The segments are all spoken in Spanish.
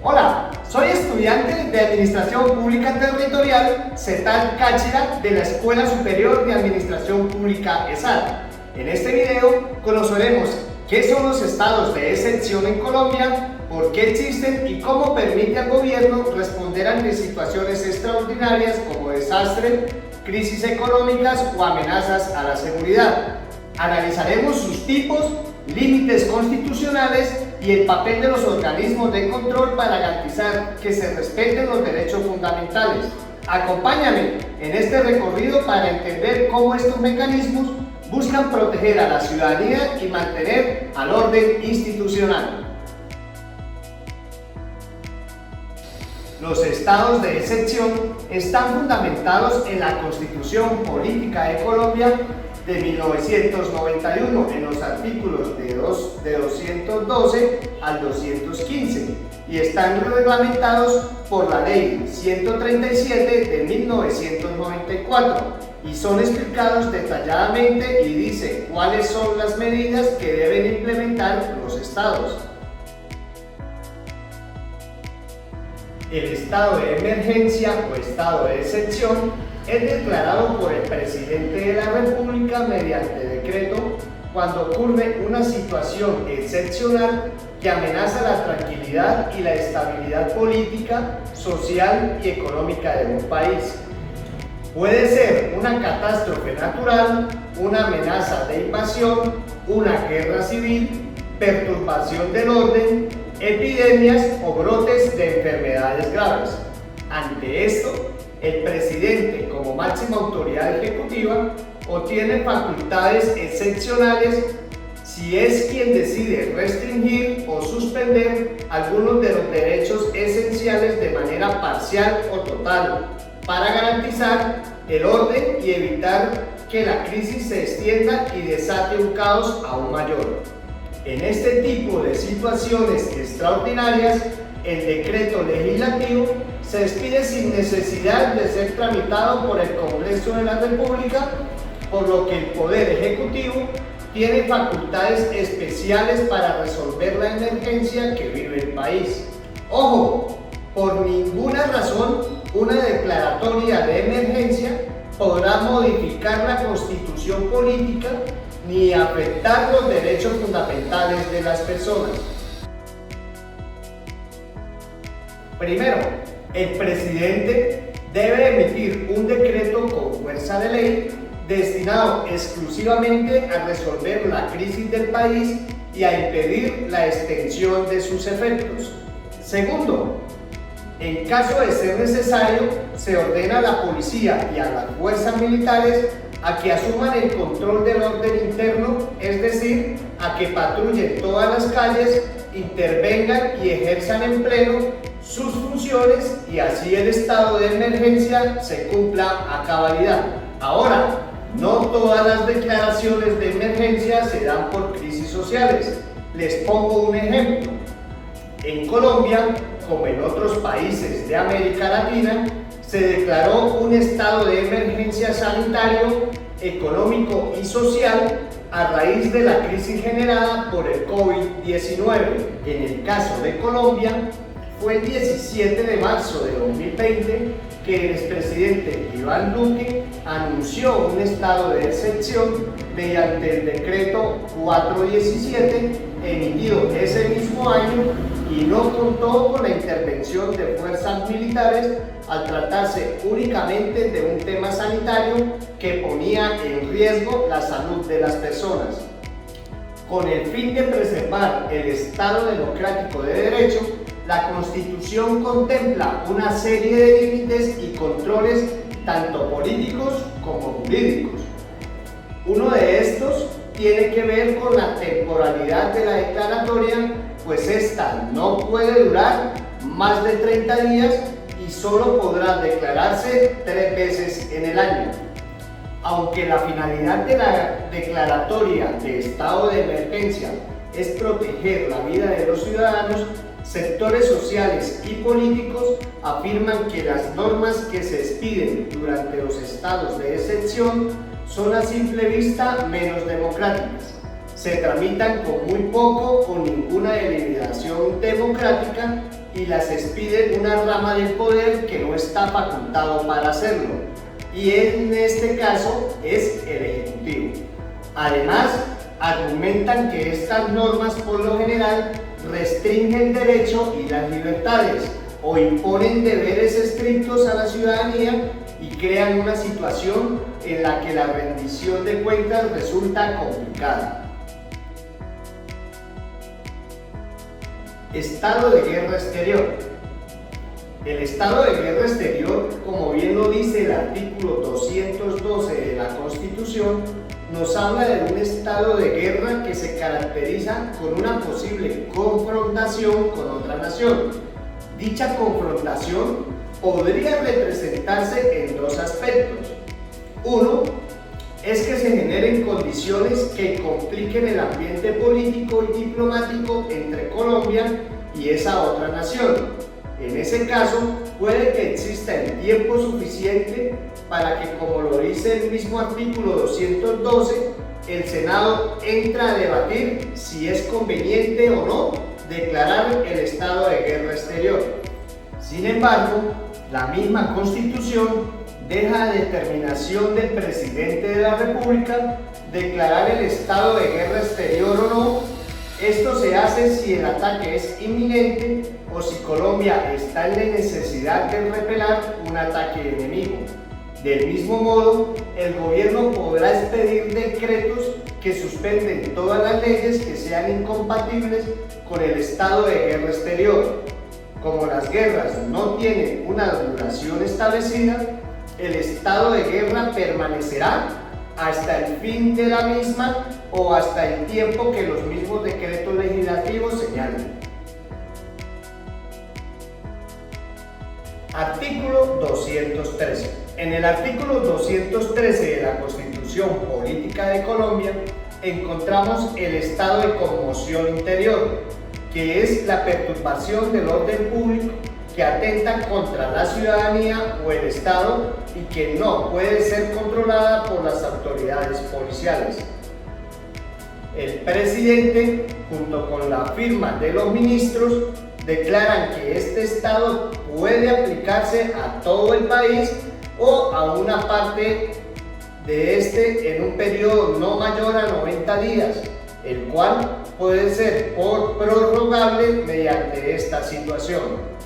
Hola, soy estudiante de Administración Pública Territorial CETAL Cáchira de la Escuela Superior de Administración Pública ESAD. En este video conoceremos qué son los estados de excepción en Colombia, por qué existen y cómo permite al gobierno responder ante situaciones extraordinarias como desastre, crisis económicas o amenazas a la seguridad. Analizaremos sus tipos, límites constitucionales y el papel de los organismos de control para garantizar que se respeten los derechos fundamentales. Acompáñame en este recorrido para entender cómo estos mecanismos buscan proteger a la ciudadanía y mantener al orden institucional. Los estados de excepción están fundamentados en la Constitución Política de Colombia de 1991 en los artículos de 212 al 215 y están reglamentados por la Ley 137 de 1994 y son explicados detalladamente y dice cuáles son las medidas que deben implementar los estados. El estado de emergencia o estado de excepción es declarado por el presidente de la República mediante decreto cuando ocurre una situación excepcional que amenaza la tranquilidad y la estabilidad política, social y económica de un país. Puede ser una catástrofe natural, una amenaza de invasión, una guerra civil, perturbación del orden, epidemias o brotes de enfermedades graves. Ante esto, el presidente, como máxima autoridad ejecutiva, obtiene facultades excepcionales si es quien decide restringir o suspender algunos de los derechos esenciales de manera parcial o total, para garantizar el orden y evitar que la crisis se extienda y desate un caos aún mayor. En este tipo de situaciones extraordinarias, el decreto legislativo se expide sin necesidad de ser tramitado por el Congreso de la República, por lo que el Poder Ejecutivo tiene facultades especiales para resolver la emergencia que vive el país. Ojo, por ninguna razón una declaratoria de emergencia podrá modificar la Constitución política ni afectar los derechos fundamentales de las personas. Primero, el presidente debe emitir un decreto con fuerza de ley destinado exclusivamente a resolver la crisis del país y a impedir la extensión de sus efectos. Segundo, en caso de ser necesario, se ordena a la policía y a las fuerzas militares a que asuman el control del orden interno, es decir, a que patrullen todas las calles, intervengan y ejerzan en pleno sus funciones y así el estado de emergencia se cumpla a cabalidad. Ahora, no todas las declaraciones de emergencia se dan por crisis sociales. Les pongo un ejemplo. En Colombia, como en otros países de América Latina, se declaró un estado de emergencia sanitario, económico y social a raíz de la crisis generada por el COVID-19. En el caso de Colombia, fue el 17 de marzo de 2020 que el expresidente Iván Duque anunció un estado de excepción mediante el decreto 417 emitido ese mismo año y no contó con la intervención de fuerzas militares al tratarse únicamente de un tema sanitario que ponía en riesgo la salud de las personas. Con el fin de preservar el Estado democrático de derecho, la Constitución contempla una serie de límites y controles tanto políticos como jurídicos. Uno de estos tiene que ver con la temporalidad de la declaratoria, pues esta no puede durar más de 30 días y solo podrá declararse 3 veces en el año. Aunque la finalidad de la declaratoria de estado de emergencia es proteger la vida de los ciudadanos, sectores sociales y políticos afirman que las normas que se expiden durante los estados de excepción son a simple vista menos democráticas. Se tramitan con muy poco o ninguna deliberación democrática y las expide una rama del poder que no está facultado para hacerlo, y en este caso es el Ejecutivo. Además, argumentan que estas normas por lo general restringen derecho y las libertades o imponen deberes estrictos a la ciudadanía y crean una situación en la que la rendición de cuentas resulta complicada. Estado de guerra exterior. El estado de guerra exterior, como bien lo dice el artículo 212 de la Constitución, nos habla de un estado de guerra que se caracteriza con una posible confrontación con otra nación. Dicha confrontación podría representarse en dos aspectos. Uno, es que se generen condiciones que compliquen el ambiente político y diplomático entre Colombia y esa otra nación. En ese caso, puede que exista el tiempo suficiente para que, como lo dice el mismo artículo 212, el Senado entre a debatir si es conveniente o no declarar el estado de guerra exterior. Sin embargo, la misma Constitución deja a determinación del presidente de la República declarar el estado de guerra exterior o no. Esto se hace si el ataque es inminente o si Colombia está en la necesidad de repeler un ataque enemigo. Del mismo modo, el gobierno podrá expedir decretos que suspenden todas las leyes que sean incompatibles con el estado de guerra exterior. Como las guerras no tienen una duración establecida, el estado de guerra permanecerá hasta el fin de la misma o hasta el tiempo que los mismos decretos legislativos señalen. Artículo 213. En el artículo 213 de la Constitución Política de Colombia encontramos el estado de conmoción interior, que es la perturbación del orden público que atenta contra la ciudadanía o el Estado y que no puede ser controlada por las autoridades policiales. El presidente, junto con la firma de los ministros, declaran que este estado puede aplicarse a todo el país o a una parte de este en un periodo no mayor a 90 días, el cual puede ser prorrogable mediante esta situación.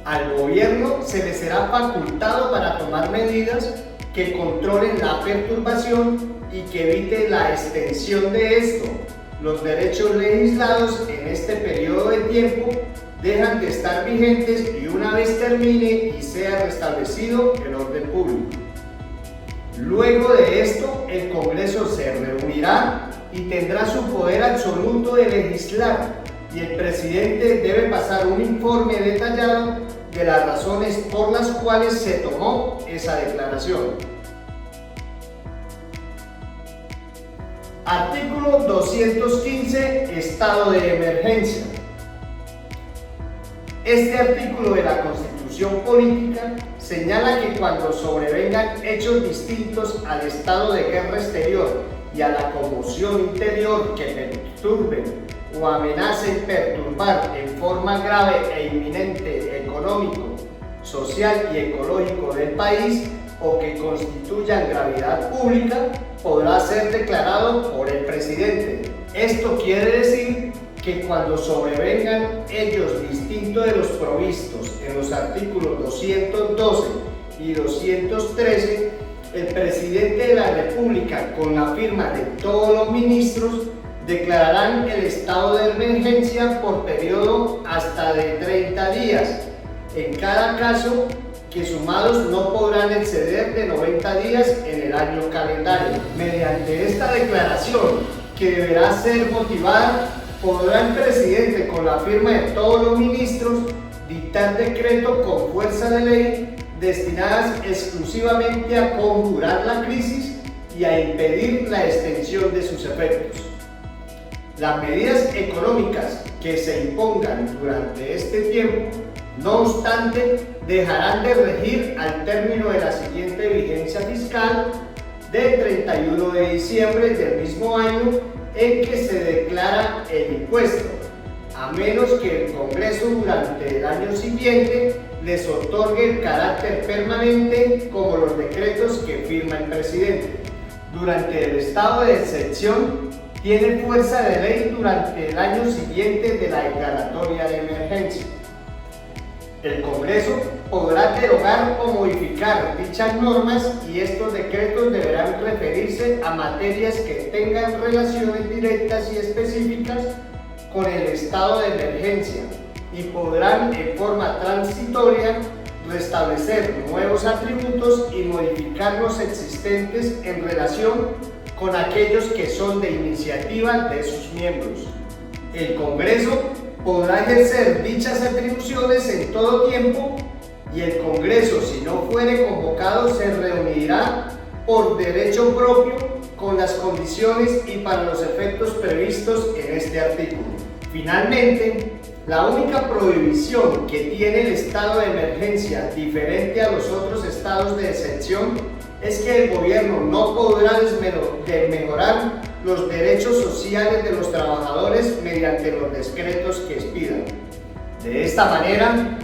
Al gobierno se le será facultado para tomar medidas que controlen la perturbación y que eviten la extensión de esto. Los derechos legislados en este periodo de tiempo dejan de estar vigentes y una vez termine y sea restablecido el orden público. Luego de esto, el Congreso se reunirá y tendrá su poder absoluto de legislar, y el presidente debe pasar un informe detallado de las razones por las cuales se tomó esa declaración. Artículo 215. Estado de emergencia. Este artículo de la Constitución Política señala que cuando sobrevengan hechos distintos al estado de guerra exterior y a la conmoción interior que perturben o amenacen perturbar en forma grave e inminente económico, social y ecológico del país o que constituyan gravedad pública, podrá ser declarado por el presidente. Esto quiere decir que cuando sobrevengan hechos distintos de los provistos en los artículos 212 y 213, el presidente de la República, con la firma de todos los ministros, declararán el estado de emergencia por periodo hasta de 30 días, en cada caso que sumados no podrán exceder de 90 días en el año calendario. Mediante esta declaración, que deberá ser motivada, podrá el presidente, con la firma de todos los ministros, dictar decreto con fuerza de ley destinadas exclusivamente a conjurar la crisis y a impedir la extensión de sus efectos. Las medidas económicas que se impongan durante este tiempo, no obstante, dejarán de regir al término de la siguiente vigencia fiscal del 31 de diciembre del mismo año en que se declara el impuesto. a menos que el Congreso durante el año siguiente les otorgue el carácter permanente como los decretos que firma el presidente. Durante el estado de excepción, tiene fuerza de ley durante el año siguiente de la declaratoria de emergencia. El Congreso podrá derogar o modificar dichas normas y estos decretos deberán referirse a materias que tengan relaciones directas y específicas con el estado de emergencia y podrán en forma transitoria restablecer nuevos atributos y modificar los existentes en relación con aquellos que son de iniciativa de sus miembros. El Congreso podrá ejercer dichas atribuciones en todo tiempo y el Congreso, si no fuere convocado, se reunirá por derecho propio con las condiciones y para los efectos previstos en este artículo. Finalmente, la única prohibición que tiene el estado de emergencia diferente a los otros estados de excepción es que el gobierno no podrá desmejorar los derechos sociales de los trabajadores mediante los decretos que expidan. De esta manera,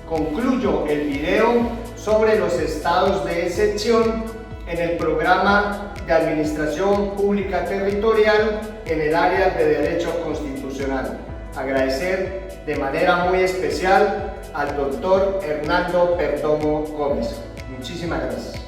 concluyo el video sobre los estados de excepción en el programa de Administración Pública Territorial en el área de Derecho Constitucional. Agradecer de manera muy especial al doctor Hernando Perdomo Gómez. Muchísimas gracias.